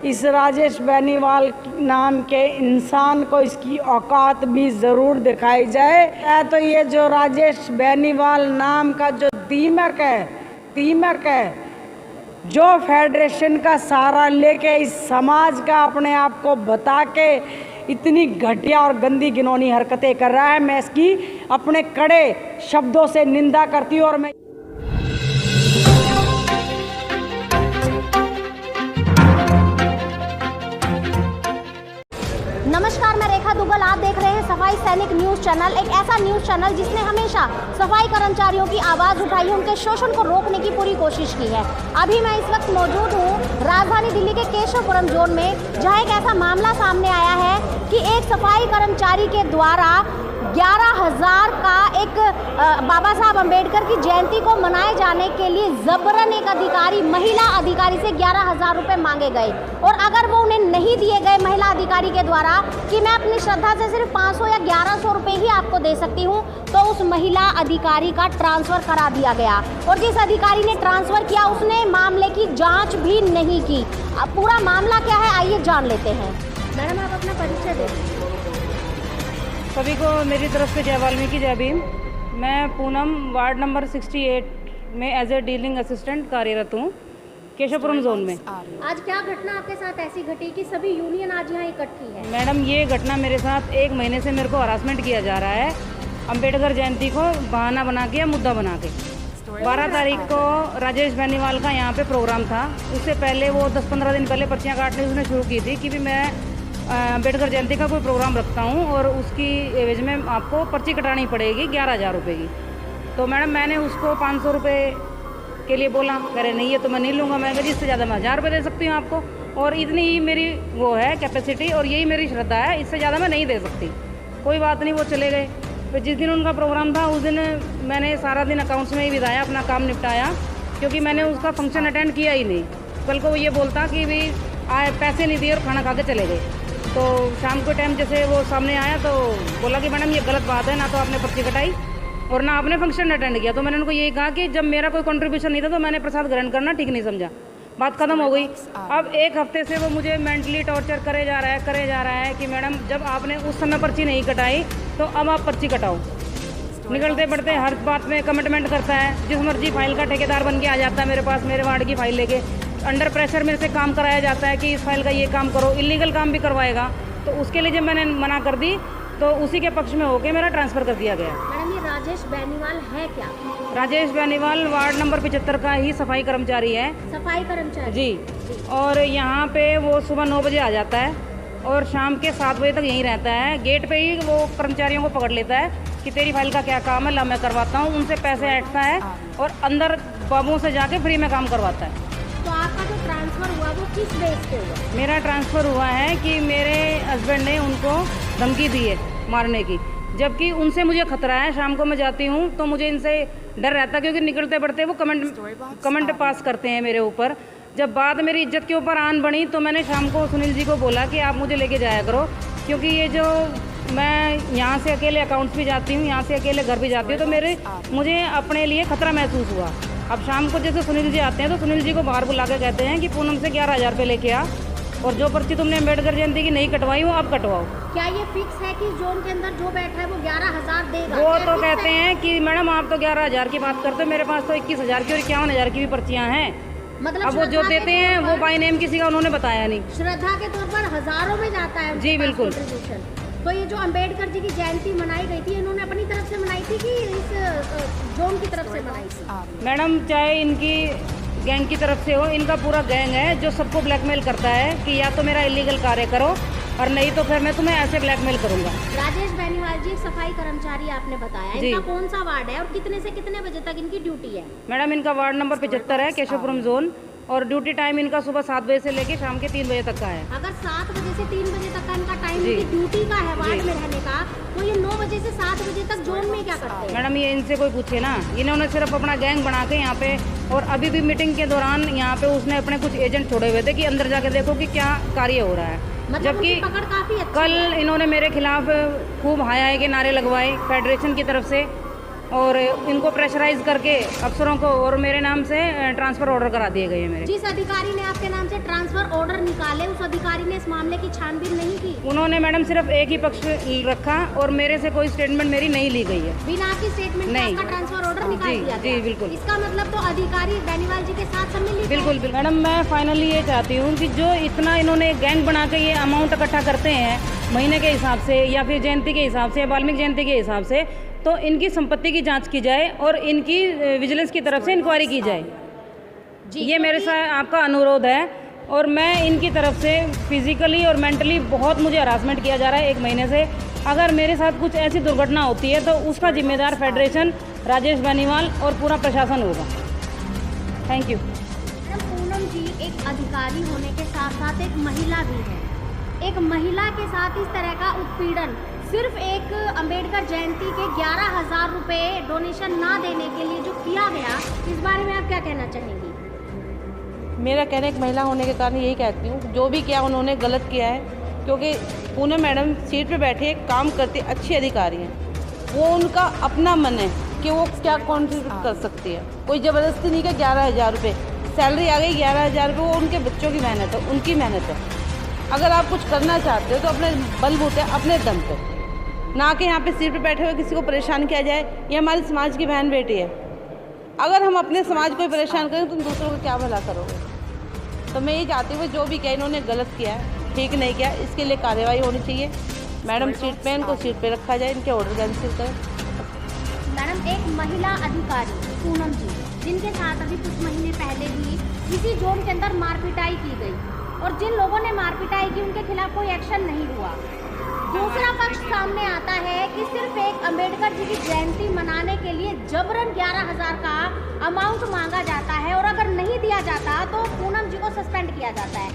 इस राजेश बेनीवाल नाम के इंसान को इसकी औकात भी ज़रूर दिखाई जाए। तो ये जो राजेश बेनीवाल नाम का जो दीमक है जो फेडरेशन का सहारा लेके इस समाज का अपने आप को बता के इतनी घटिया और गंदी घिनौनी हरकतें कर रहा है, मैं इसकी अपने कड़े शब्दों से निंदा करती हूँ। और मैं नमस्कार, मैं रेखा दुग्गल। आप देख रहे हैं सफाई सैनिक न्यूज़ चैनल, एक ऐसा न्यूज़ चैनल जिसने हमेशा सफाई कर्मचारियों की आवाज़ उठाई है, उनके शोषण को रोकने की पूरी कोशिश की है। अभी मैं इस वक्त मौजूद हूँ राजधानी दिल्ली के केशवपुरम जोन में, जहाँ एक ऐसा मामला सामने आया है कि एक सफाई कर्मचारी के द्वारा 11,000 का एक बाबा साहब अम्बेडकर की जयंती को मनाए जाने के लिए जबरन एक अधिकारी, महिला अधिकारी से 11,000 रुपये मांगे गए। और अगर वो उन्हें नहीं दिए गए महिला अधिकारी के द्वारा कि मैं अपनी श्रद्धा से सिर्फ 500 या 1100 रुपये ही आपको दे सकती हूँ, तो उस महिला अधिकारी का ट्रांसफ़र करा दिया गया। और जिस अधिकारी ने ट्रांसफ़र किया उसने मामले की जाँच भी नहीं की। अब पूरा मामला क्या है, आइए जान लेते हैं। मैडम, आप अपना परिचय दें। सभी को मेरी तरफ से जय वाल्मीकि जय भीम। मैं पूनम वार्ड नंबर 68 में एज ए डीलिंग असिस्टेंट कार्यरत हूँ, केशवपुरम जोन में। आज क्या घटना आपके साथ ऐसी घटी कि सभी यूनियन आज यहाँ इकट्ठी है? मैडम, ये घटना मेरे साथ 1 महीने से मेरे को हरासमेंट किया जा रहा है, अम्बेडकर जयंती को बहाना बना के या मुद्दा बना के। 12 तारीख को राजेश बेनीवाल का यहाँ पे प्रोग्राम था। उससे पहले वो 10-15 दिन पहले पर्चियाँ काटने उसने शुरू की थी कि भी मैं अम्बेडकर जयंती का कोई प्रोग्राम रखता हूँ और उसकी एवज में आपको पर्ची कटानी पड़ेगी 11,000 रुपये की। तो मैडम, मैंने उसको 500 रुपये के लिए बोला, कह रहे नहीं ये तो मैं नहीं लूँगा। मैं कहा इससे ज़्यादा मैं 1,000 रुपये दे सकती हूँ आपको, और इतनी ही मेरी वो है कैपेसिटी और यही मेरी श्रद्धा है, इससे ज़्यादा मैं नहीं दे सकती। कोई बात नहीं, वो चले गए। फिर जिस दिन उनका प्रोग्राम था उस दिन मैंने सारा दिन अकाउंट्स में ही बिताया, अपना काम निपटाया, क्योंकि मैंने उसका फंक्शन अटेंड किया ही नहीं। कल को वो ये बोलता कि भी पैसे नहीं दिए और खाना खा के चले गए। तो शाम के टाइम जैसे वो सामने आया तो बोला कि मैडम ये गलत बात है, ना तो आपने पर्ची कटाई और ना आपने फंक्शन अटेंड किया। तो मैंने उनको यही कहा कि जब मेरा कोई कंट्रीब्यूशन नहीं था तो मैंने प्रसाद ग्रहण करना ठीक नहीं समझा। बात खत्म हो गई। अब 1 हफ्ते से वो मुझे मेंटली टॉर्चर करे जा रहा है कि मैडम जब आपने उस समय पर्ची नहीं कटाई तो अब आप पर्ची कटाओ। निकलते बढ़ते हर बात में कमिटमेंट करता है, जिस मर्जी फाइल का ठेकेदार बन के आ जाता है मेरे पास, मेरे वार्ड की फाइल लेके। अंडर प्रेशर मेरे से काम कराया जाता है कि इस फाइल का ये काम करो, इलीगल काम भी करवाएगा। तो उसके लिए जब मैंने मना कर दी तो उसी के पक्ष में होकर मेरा ट्रांसफ़र कर दिया गया। मैडम, ये राजेश बेनीवाल है क्या? राजेश बेनीवाल वार्ड नंबर 75 का ही सफाई कर्मचारी है। सफाई कर्मचारी जी। और यहाँ पे वो सुबह 9 बजे आ जाता है और शाम के 7 बजे तक यहीं रहता है। गेट पे ही वो कर्मचारियों को पकड़ लेता है कि तेरी फाइल का क्या काम है, ला मैं करवाता हूँ। उनसे पैसे ऐंठता है और अंदर बाबुओं से जाके फ्री में काम करवाता है। तो आपका जो ट्रांसफ़र हुआ वो किस बेस पे हुआ? मेरा ट्रांसफ़र हुआ है कि मेरे हस्बैंड ने उनको धमकी दी है मारने की, जबकि उनसे मुझे खतरा है। शाम को मैं जाती हूँ तो मुझे इनसे डर रहता है, क्योंकि निकलते बढ़ते वो कमेंट पास करते हैं मेरे ऊपर। जब बात मेरी इज्जत के ऊपर आन बनी तो मैंने शाम को सुनील जी को बोला कि आप मुझे लेके जाया करो, क्योंकि ये जो मैं यहाँ से अकेले अकाउंट्स भी जाती हूँ, यहाँ से अकेले घर भी जाती हूँ, तो मुझे अपने लिए खतरा महसूस हुआ। अब शाम को जैसे सुनील जी आते हैं तो सुनील जी को बाहर बुला के कहते हैं कि पूनम से 11,000 रुपये लेके आ, और जो पर्ची तुमने अम्बेडकर जयंती की नहीं कटवाई वो अब कटवाओ। क्या ये फिक्स है कि जोन के अंदर जो बैठा है वो 11,000 देगा? वो तो कहते हैं कि मैडम आप तो 11,000 की बात करते हो, मेरे पास तो 21,000 की और 51,000 की भी पर्चियाँ हैं। मतलब अब वो जो देते हैं वो बाय नेम किसी का उन्होंने बताया नहीं। श्रद्धा के तौर पर हजारों में जाता है। जी बिल्कुल। तो ये जो अम्बेडकर जी की जयंती मनाई गई थी, इन्होंने अपनी तरफ से मनाई थी कि इस जोन की तरफ से मनाई थी? मैडम, चाहे इनकी गैंग की तरफ से हो, इनका पूरा गैंग है जो सबको ब्लैकमेल करता है कि या तो मेरा इलीगल कार्य करो और नहीं तो फिर मैं तुम्हें ऐसे ब्लैकमेल करूंगा। राजेश बेनीवाल जी सफाई कर्मचारी आपने बताया, इनका कौन सा वार्ड है और कितने से कितने बजे तक इनकी ड्यूटी है? मैडम, इनका वार्ड नंबर 75 है, केशवपुरम जोन, और ड्यूटी टाइम इनका सुबह 7 बजे से लेके शाम के 3 बजे तक का है। अगर 7 बजे से 3 बजे तक का इनका टाइम इनकी ड्यूटी का है वार्ड में रहने का, तो ये 9 बजे से 7 बजे तक जोन में क्या करते हैं? मैडम, ये इनसे कोई पूछे ना, इन्होंने सिर्फ अपना गैंग बना के यहाँ पे, और अभी भी मीटिंग के दौरान यहाँ पे उसने अपने कुछ एजेंट छोड़े हुए थे कि अंदर जाके देखो कि क्या कार्य हो रहा है। मतलब जबकि पकड़ काफी अच्छी कल इन्होंने मेरे खिलाफ खूब हाय हाय के नारे लगवाए फेडरेशन की तरफ से और इनको प्रेशराइज करके अफसरों को और मेरे नाम से ट्रांसफ़र ऑर्डर करा दिए गए हैं मेरे। जिस अधिकारी ने आपके नाम से ट्रांसफर ऑर्डर निकाले उस अधिकारी ने इस मामले की छानबीन नहीं की? उन्होंने मैडम सिर्फ एक ही पक्ष रखा और मेरे से कोई स्टेटमेंट मेरी नहीं ली गई है। बिना आपकी स्टेटमेंट के नहीं। आपका ट्रांसफर ऑर्डर निकाल जी, दिया जी, गया? बिल्कुल। इसका मतलब तो अधिकारी बेनीवाल जी के साथ सम्मिलित है? बिल्कुल बिल्कुल मैडम, मैं फाइनली ये चाहती हूँ कि जो इतना इन्होंने गैंग बना के ये अमाउंट इकट्ठा करते हैं महीने के हिसाब से या फिर जयंती के हिसाब से या वाल्मीकि जयंती के हिसाब से, तो इनकी संपत्ति की जांच की जाए और इनकी विजिलेंस की तरफ से इंक्वायरी की जाए। ये मेरे साथ आपका अनुरोध है। और मैं इनकी तरफ से फिजिकली और मेंटली बहुत मुझे हरासमेंट किया जा रहा है 1 महीने से। अगर मेरे साथ कुछ ऐसी दुर्घटना होती है तो उसका जिम्मेदार फेडरेशन, राजेश बेनीवाल और पूरा प्रशासन होगा। Thank you. मैडम, पूनम जी एक अधिकारी होने के साथ साथ एक महिला भी है। एक महिला के साथ इस तरह का उत्पीड़न सिर्फ एक अंबेडकर जयंती के 11,000 रुपये डोनेशन ना देने के लिए जो किया गया, इस बारे में आप क्या कहना चाहेंगी? मेरा कहना एक महिला होने के कारण यही कहती हूँ, जो भी किया उन्होंने गलत किया है, क्योंकि पूनम मैडम सीट पे बैठे काम करते अच्छी अधिकारी हैं। वो उनका अपना मन है कि वो क्या कॉन्ट्रीब्यूट कर सकती है। कोई ज़बरदस्ती नहीं कि 11,000 रुपये सैलरी आ गई, 11,000 रुपये वो उनके बच्चों की मेहनत है, उनकी मेहनत है। अगर आप कुछ करना चाहते हो तो अपने बलबूते, अपने दम पे, ना कि यहाँ पे सीट पे बैठे हुए किसी को परेशान किया जाए। ये हमारे समाज की बहन बेटी है। अगर हम अपने समाज को ही परेशान करें तो दूसरों को क्या भला करोगे? तो मैं ये चाहती हूँ जो भी किया इन्होंने गलत किया है, ठीक नहीं किया, इसके लिए कार्रवाई होनी चाहिए। मैडम सीट पे, इनको सीट पे रखा जाए, इनके ऑर्डर कैंसिल करें। मैडम, एक महिला अधिकारी पूनम जी, जिनके साथ अभी कुछ महीने पहले ही इसी जोन के अंदर मारपिटाई की गई और जिन लोगों ने मारपिटाई की उनके खिलाफ कोई एक्शन नहीं हुआ। दूसरा पक्ष सामने आता है कि सिर्फ एक अंबेडकर जी की जयंती मनाने के लिए जबरन 11,000 का अमाउंट मांगा जाता है और अगर नहीं दिया जाता तो पूनम जी को सस्पेंड किया जाता है।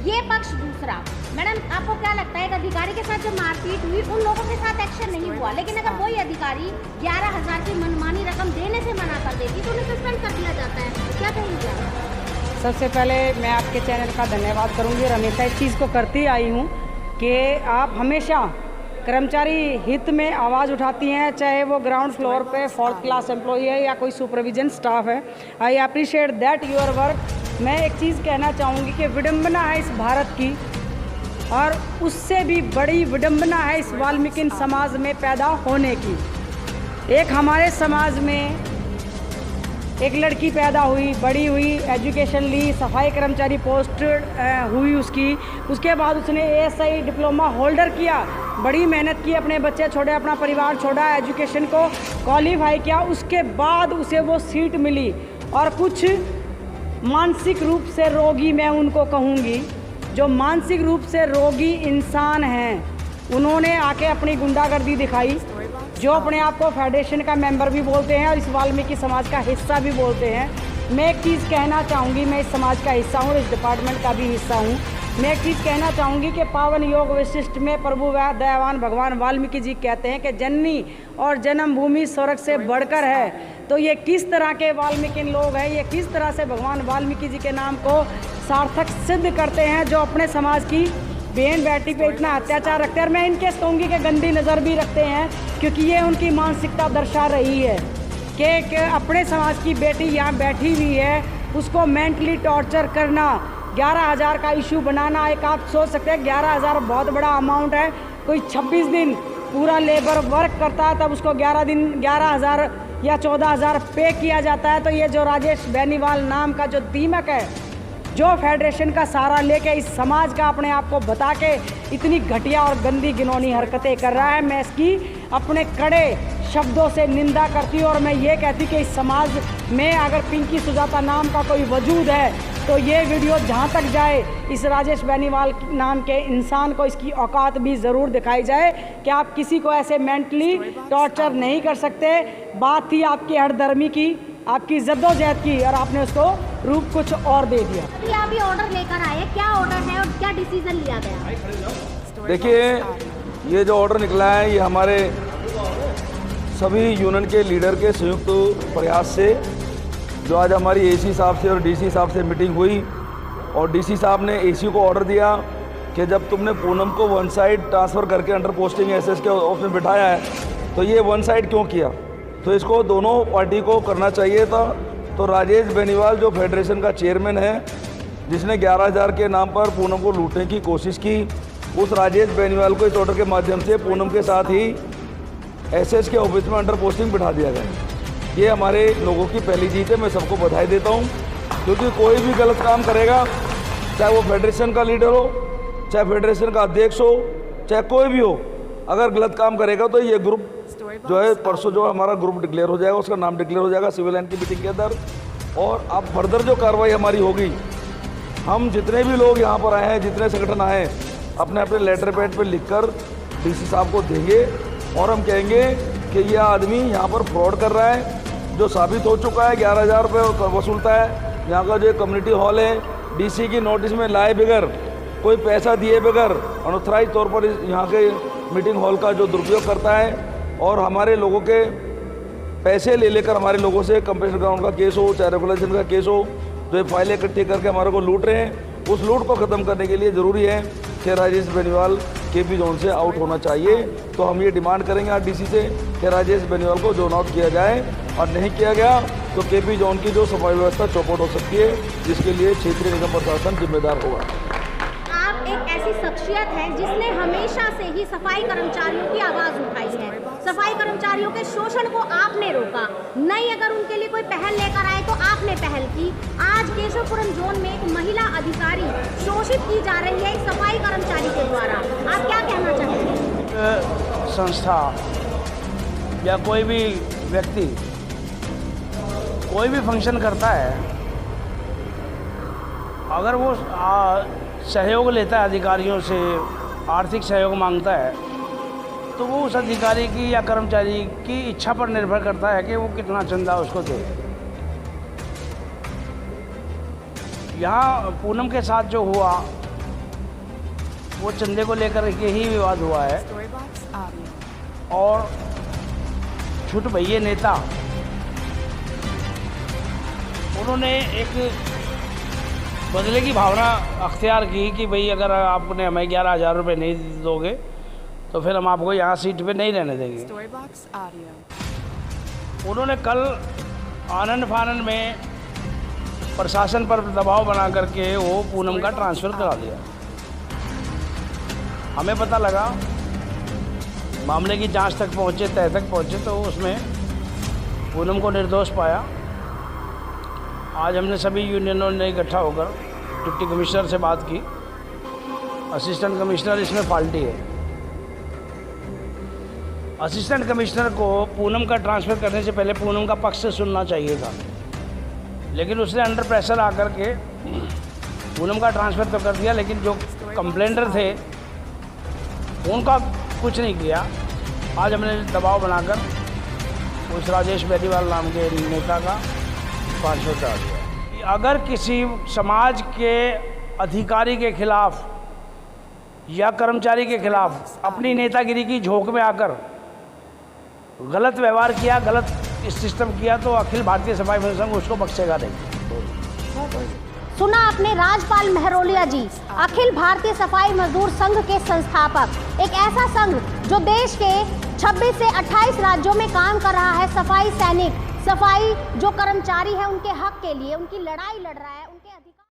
ये पक्ष दूसरा। मैडम, आपको क्या लगता है, एक अधिकारी के साथ जो मारपीट हुई उन लोगों के साथ एक्शन नहीं हुआ, लेकिन अगर वही अधिकारी 11,000 की मनमानी रकम देने से मना कर देती तो उन्हें सस्पेंड कर दिया जाता है, क्या कहेंगे आप? सबसे पहले मैं आपके चैनल का धन्यवाद करूंगी और हमेशा इस चीज़ को करती आई हूं कि आप हमेशा कर्मचारी हित में आवाज़ उठाती हैं, चाहे वो ग्राउंड फ्लोर पे 4th क्लास एम्प्लॉई है या कोई सुपरविजन स्टाफ है। I appreciate that your work. मैं एक चीज़ कहना चाहूँगी कि विडंबना है इस भारत की, और उससे भी बड़ी विडंबना है इस वाल्मीकि समाज में पैदा होने की। एक हमारे समाज में एक लड़की पैदा हुई, बड़ी हुई, एजुकेशन ली, सफाई कर्मचारी पोस्ट हुई उसके बाद उसने ASI डिप्लोमा होल्डर किया, बड़ी मेहनत की, अपने बच्चे छोड़े, अपना परिवार छोड़ा, एजुकेशन को क्वालिफाई किया, उसके बाद उसे वो सीट मिली। और कुछ मानसिक रूप से रोगी, मैं उनको कहूँगी, जो मानसिक रूप से रोगी इंसान हैं, उन्होंने आके अपनी गुंडागर्दी दिखाई, जो अपने आप को फेडरेशन का मेंबर भी बोलते हैं और इस वाल्मीकि समाज का हिस्सा भी बोलते हैं। मैं एक चीज़ कहना चाहूँगी, मैं इस समाज का हिस्सा हूँ, इस डिपार्टमेंट का भी हिस्सा हूँ। मैं एक चीज़ कहना चाहूँगी कि पावन योग विशिष्ट में प्रभु दयावान भगवान वाल्मीकि जी कहते हैं कि जननी और जन्मभूमि स्वर्ग से बढ़कर है। तो ये किस तरह के वाल्मीकि लोग हैं, ये किस तरह से भगवान वाल्मीकि जी के नाम को सार्थक सिद्ध करते हैं, जो अपने समाज की बहन बेटी पे इतना अत्याचार रखते हैं। और मैं इनके कहूँगी कि गंदी नज़र भी रखते हैं, क्योंकि ये उनकी मानसिकता दर्शा रही है कि अपने समाज की बेटी यहाँ बैठी हुई है, उसको मेंटली टॉर्चर करना, 11,000 का इशू बनाना। एक आप सोच सकते हैं 11,000 बहुत बड़ा अमाउंट है। कोई 26 दिन पूरा लेबर वर्क करता है, तब उसको 11,000 या 14,000 पे किया जाता है। तो ये जो राजेश बेनीवाल नाम का जो दीमक है, जो फेडरेशन का सहारा लेके इस समाज का अपने आप को बता के इतनी घटिया और गंदी घिनौनी हरकतें कर रहा है, मैं इसकी अपने कड़े शब्दों से निंदा करती हूँ। और मैं ये कहती कि इस समाज में अगर पिंकी सुजाता नाम का कोई वजूद है तो ये वीडियो जहाँ तक जाए, इस राजेश बेनीवाल नाम के इंसान को इसकी औकात भी ज़रूर दिखाई जाए कि आप किसी को ऐसे मेंटली टॉर्चर नहीं कर सकते। बात थी आपकी हरदर्मी की, आपकी जद्दोजहद की, और आपने उसको रूप कुछ और दे दिया। अभी आप ये ऑर्डर लेकर आए, क्या ऑर्डर है और क्या डिसीजन लिया गया? देखिए, ये जो ऑर्डर निकला है ये हमारे सभी यूनियन के लीडर के संयुक्त प्रयास से, जो आज हमारी AC साहब से और DC साहब से मीटिंग हुई, और DC साहब ने AC को ऑर्डर दिया कि जब तुमने पूनम को 1 साइड ट्रांसफ़र करके अंडर पोस्टिंग SS के ऑफिस में बिठाया है तो ये 1 साइड क्यों किया। तो इसको दोनों पार्टी को करना चाहिए था। तो राजेश बेनीवाल जो फेडरेशन का चेयरमैन है, जिसने 11,000 के नाम पर पूनम को लूटने की कोशिश की, उस राजेश बेनीवाल को इस ऑर्डर के माध्यम से पूनम के साथ ही एसएस के ऑफिस में अंडर पोस्टिंग बिठा दिया गया। ये हमारे लोगों की पहली जीत है, मैं सबको बधाई देता हूँ। क्योंकि कोई भी गलत काम करेगा, चाहे वो फेडरेशन का लीडर हो, चाहे फेडरेशन का अध्यक्ष हो, चाहे कोई भी हो, अगर गलत काम करेगा तो ये ग्रुप जो है परसों जो हमारा ग्रुप डिक्लेयर हो जाएगा, उसका नाम डिक्लेयर हो जाएगा सिविल लाइन की मीटिंग के अंदर। और अब फर्दर जो कार्रवाई हमारी होगी, हम जितने भी लोग यहाँ पर आए हैं, जितने संगठन आए हैं, अपने अपने लेटर पैड पर लिखकर डीसी साहब को देंगे और हम कहेंगे कि यह आदमी यहाँ पर फ्रॉड कर रहा है, जो साबित हो चुका है। 11,000 रुपये वसूलता है। यहाँ का जो कम्युनिटी हॉल है, डीसी की नोटिस में लाए बगैर, कोई पैसा दिए बगैर अनऑथराइज तौर पर यहाँ के मीटिंग हॉल का जो दुरुपयोग करता है और हमारे लोगों के पैसे ले लेकर हमारे लोगों से कंप्लेंट ग्राउंड का केस हो, चाहे रेगुलेशन का केस हो, जो फाइलें इकट्ठी करके हमारे को लूट रहे हैं, उस लूट को ख़त्म करने के लिए ज़रूरी है कि राजेश बेनीवाल केपी जोन से आउट होना चाहिए। तो हम ये डिमांड करेंगे आज डीसी से कि राजेश बेनीवाल को जोन आउट किया जाए, और नहीं किया गया तो केपी जोन की जो सफाई व्यवस्था चौपट हो सकती है, जिसके लिए क्षेत्रीय निगम प्रशासन जिम्मेदार होगा। आप एक ऐसी शख्सियत हैं जिसने हमेशा से ही सफाई कर्मचारियों की आवाज़ उठाई है। सफाई कर्मचारियों के शोषण को आपने रोका, नहीं अगर उनके लिए कोई पहल लेकर आए तो आपने पहल की। आज केशवपुरम जोन में एक महिला अधिकारी शोषित की जा रही है एक सफाई कर्मचारी के द्वारा, आप क्या कहना चाहेंगे? संस्था या कोई भी व्यक्ति कोई भी फंक्शन करता है, अगर वो सहयोग लेता है अधिकारियों से, आर्थिक सहयोग मांगता है, तो वो उस अधिकारी की या कर्मचारी की इच्छा पर निर्भर करता है कि वो कितना चंदा उसको दे। यहाँ पूनम के साथ जो हुआ वो चंदे को लेकर के ही विवाद हुआ है, और छुट भैये नेता उन्होंने एक बदले की भावना अख्तियार की कि भाई अगर आपने हमें 11,000 रुपये नहीं दोगे तो फिर हम आपको यहाँ सीट पे नहीं रहने देंगे। उन्होंने कल आनंद फानन में प्रशासन पर दबाव बना करके वो पूनम का ट्रांसफ़र करा दिया। हमें पता लगा, मामले की जांच तक पहुँचे, तह तक पहुँचे, तो उसमें पूनम को निर्दोष पाया। आज हमने सभी यूनियनों ने इकट्ठा होकर डिप्टी कमिश्नर से बात की। असिस्टेंट कमिश्नर इसमें फाल्टी है। असिस्टेंट कमिश्नर को पूनम का ट्रांसफ़र करने से पहले पूनम का पक्ष सुनना चाहिए था, लेकिन उसने अंडर प्रेशर आकर के पूनम का ट्रांसफ़र तो कर दिया, लेकिन जो कंप्लेंटर थे उनका कुछ नहीं किया। आज हमने दबाव बनाकर उस राजेश बेनीवाल नाम के नेता का ट्रांसफ़र करा दिया। अगर किसी समाज के अधिकारी के खिलाफ या कर्मचारी के खिलाफ अपनी नेतागिरी की झोंक में आकर गलत व्यवहार किया, गलत सिस्टम किया, तो अखिल भारतीय सफाई मजदूर संघ उसको बख्शेगा नहीं। सुना आपने राजपाल महरोलिया जी, अखिल भारतीय सफाई मजदूर संघ के संस्थापक, एक ऐसा संघ जो देश के 26 से 28 राज्यों में काम कर रहा है। सफाई सैनिक, सफाई जो कर्मचारी है उनके हक के लिए उनकी लड़ाई लड़ रहा है, उनके